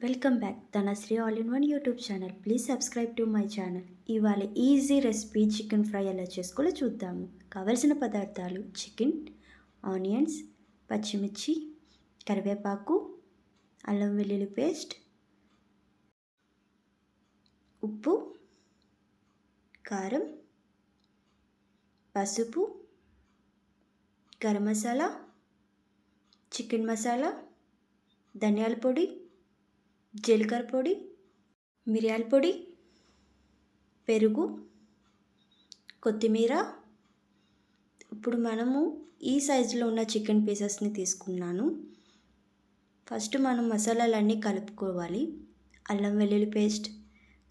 Welcome back Dhanashree all in one YouTube channel. Please subscribe to my channel. ఇవాళ easy recipe chicken fry ఎలా చేసుకోవాలో చూద్దాము. కావలసిన పదార్థాలు: చికెన్, ఆనియన్స్, పచ్చిమిర్చి, కరివేపాకు, అల్లం వెల్లుల్లి పేస్ట్, ఉప్పు, కారం, పసుపు, గరం మసాలా, చికెన్ మసాలా, ధనియాల పొడి, జీలకర్ర పొడి, మిరియాల పొడి, పెరుగు, కొత్తిమీర. ఇప్పుడు మనము ఈ సైజులో ఉన్న చికెన్ పీసెస్ని తీసుకున్నాను. ఫస్ట్ మనం మసాలాలన్నీ కలుపుకోవాలి. అల్లం వెల్లుల్లి పేస్ట్,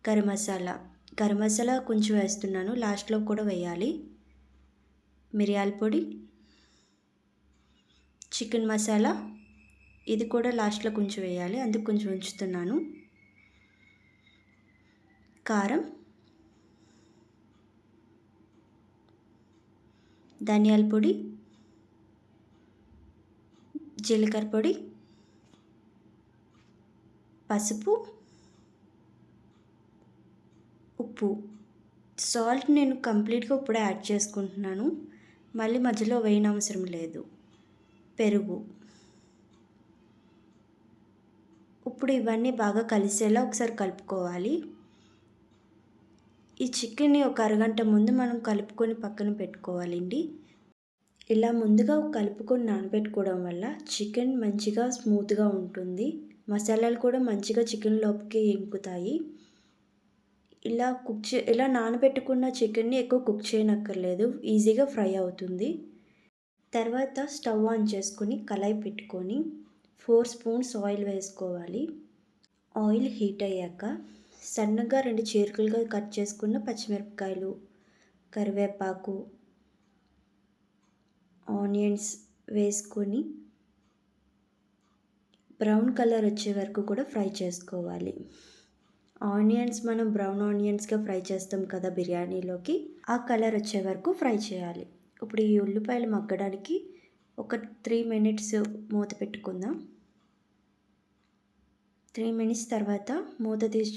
గరం మసాలా కొంచెం వేస్తున్నాను, లాస్ట్లో కూడా వేయాలి. మిరియాల పొడి, చికెన్ మసాలా, ఇది కూడా లాస్ట్లో కొంచెం వేయాలి, అందుకు కొంచెం ఉంచుతున్నాను. కారం, ధనియాల పొడి, జీలకర్ర పొడి, పసుపు, ఉప్పు. సాల్ట్ నేను కంప్లీట్గా ఇప్పుడే యాడ్ చేసుకుంటున్నాను, మళ్ళీ మధ్యలో వేయనవసరం లేదు. పెరుగు. ఇప్పుడు ఇవన్నీ బాగా కలిసేలా ఒకసారి కలుపుకోవాలి. ఈ చికెన్ని ఒక అరగంట ముందు మనం కలుపుకొని పక్కన పెట్టుకోవాలండి. ఇలా ముందుగా కలుపుకొని నానబెట్టుకోవడం వల్ల చికెన్ మంచిగా స్మూత్గా ఉంటుంది. మసాలాలు కూడా మంచిగా చికెన్ లోపలికి ఇంకుతాయి. ఇలా నానబెట్టుకున్న చికెన్ని ఎక్కువ కుక్ చేయనక్కర్లేదు, ఈజీగా ఫ్రై అవుతుంది. తర్వాత స్టవ్ ఆన్ చేసుకొని కళాయి పెట్టుకొని 4 స్పూన్స్ ఆయిల్ వేసుకోవాలి. ఆయిల్ హీట్ అయ్యాక సన్నగా 2 చీలికలుగా కట్ చేసుకున్న పచ్చిమిరపకాయలు, కరివేపాకు, ఆనియన్స్ వేసుకొని బ్రౌన్ కలర్ వచ్చే వరకు కూడా ఫ్రై చేసుకోవాలి. ఆనియన్స్ మనం బ్రౌన్ ఆనియన్స్గా ఫ్రై చేస్తాం కదా బిర్యానీలోకి, ఆ కలర్ వచ్చే వరకు ఫ్రై చేయాలి. ఇప్పుడు ఈ ఉల్లిపాయలు మగ్గడానికి ఒక 3 మినిట్స్ మూత పెట్టుకుందాం. 3 మినిట్స్ తర్వాత మూత తీసి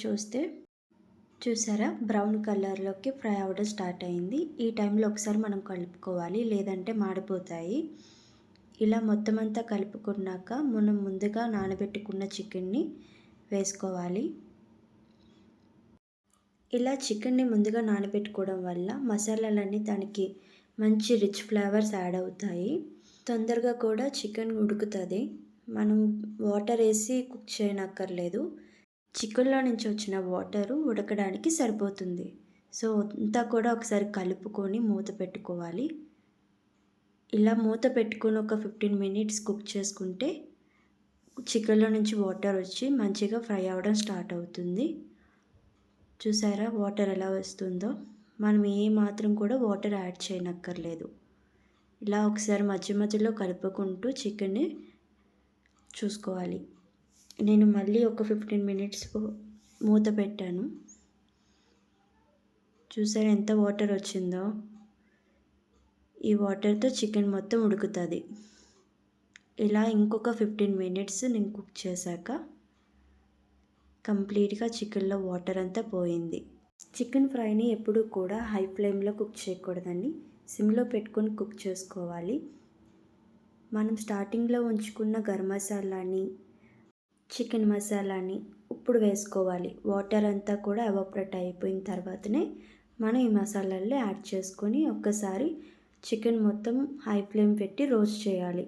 చూసారా, బ్రౌన్ కలర్లోకి ఫ్రై అవ్వడం స్టార్ట్ అయింది. ఈ టైంలో ఒకసారి మనం కలుపుకోవాలి, లేదంటే మాడిపోతాయి. ఇలా మొత్తం అంతా కలుపుకున్నాక మనం ముందుగా నానబెట్టుకున్న చికెన్ని వేసుకోవాలి. ఇలా చికెన్ని ముందుగా నానబెట్టుకోవడం వల్ల మసాలాలన్నీ దానికి మంచి రిచ్ ఫ్లేవర్స్ యాడ్ అవుతాయి. తొందరగా కూడా చికెన్ ఉడుకుతుంది. మనం వాటర్ వేసి కుక్ చేయనక్కర్లేదు, చికెన్లో నుంచి వచ్చిన వాటరు ఉడకడానికి సరిపోతుంది. సో అంతా కూడా ఒకసారి కలుపుకొని మూత పెట్టుకోవాలి. ఇలా మూత పెట్టుకొని ఒక 15 మినిట్స్ కుక్ చేసుకుంటే చికెన్లో నుంచి వాటర్ వచ్చి మంచిగా ఫ్రై అవ్వడం స్టార్ట్ అవుతుంది. చూసారా వాటర్ ఎలా వస్తుందో? మనం ఏ మాత్రం కూడా వాటర్ యాడ్ చేయనక్కర్లేదు. ఇలా ఒకసారి మధ్యలో కలుపుకుంటూ చికెన్ని చూసుకోవాలి. నేను మళ్ళీ ఒక 15 మినిట్స్ మూత పెట్టాను. చూసారా ఎంత వాటర్ వచ్చిందో? ఈ వాటర్తో చికెన్ మొత్తం ఉడుకుతుంది. ఇలా ఇంకొక 15 మినిట్స్ నేను కుక్ చేశాక కంప్లీట్గా చికెన్లో వాటర్ అంతా పోయింది. చికెన్ ఫ్రైని ఎప్పుడూ కూడా హై ఫ్లేమ్లో కుక్ చేయకూడదండి, సిమ్లో పెట్టుకొని కుక్ చేసుకోవాలి. మనం స్టార్టింగ్లో ఉంచుకున్న గరం మసాలాని, చికెన్ మసాలాని ఇప్పుడు వేసుకోవాలి. వాటర్ అంతా కూడా ఎవాపరేట్ అయిపోయిన తర్వాతనే మనం ఈ మసాలాల్లో యాడ్ చేసుకొని ఒక్కసారి చికెన్ మొత్తం హై ఫ్లేమ్ పెట్టి రోస్ట్ చేయాలి.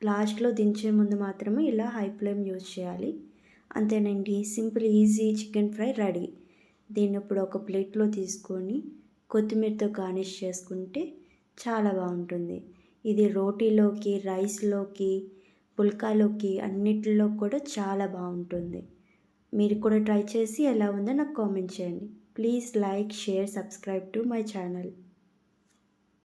లాస్ట్లో దించే ముందు మాత్రమే ఇలా హై ఫ్లేమ్ యూజ్ చేయాలి. అంతేనండి, simple easy chicken fry ready. దీన్ని ఇప్పుడు ఒక ప్లేట్లో తీసుకొని కొత్తిమీరతో గార్నిష్ చేసుకుంటే చాలా బాగుంటుంది. ఇది రోటీలోకి, రైస్లోకి, పుల్కాలోకి అన్నిటిలో కూడా చాలా బాగుంటుంది. మీరు కూడా ట్రై చేసి ఎలా ఉందో నాకు కామెంట్ చేయండి. Please like, share, subscribe to my channel.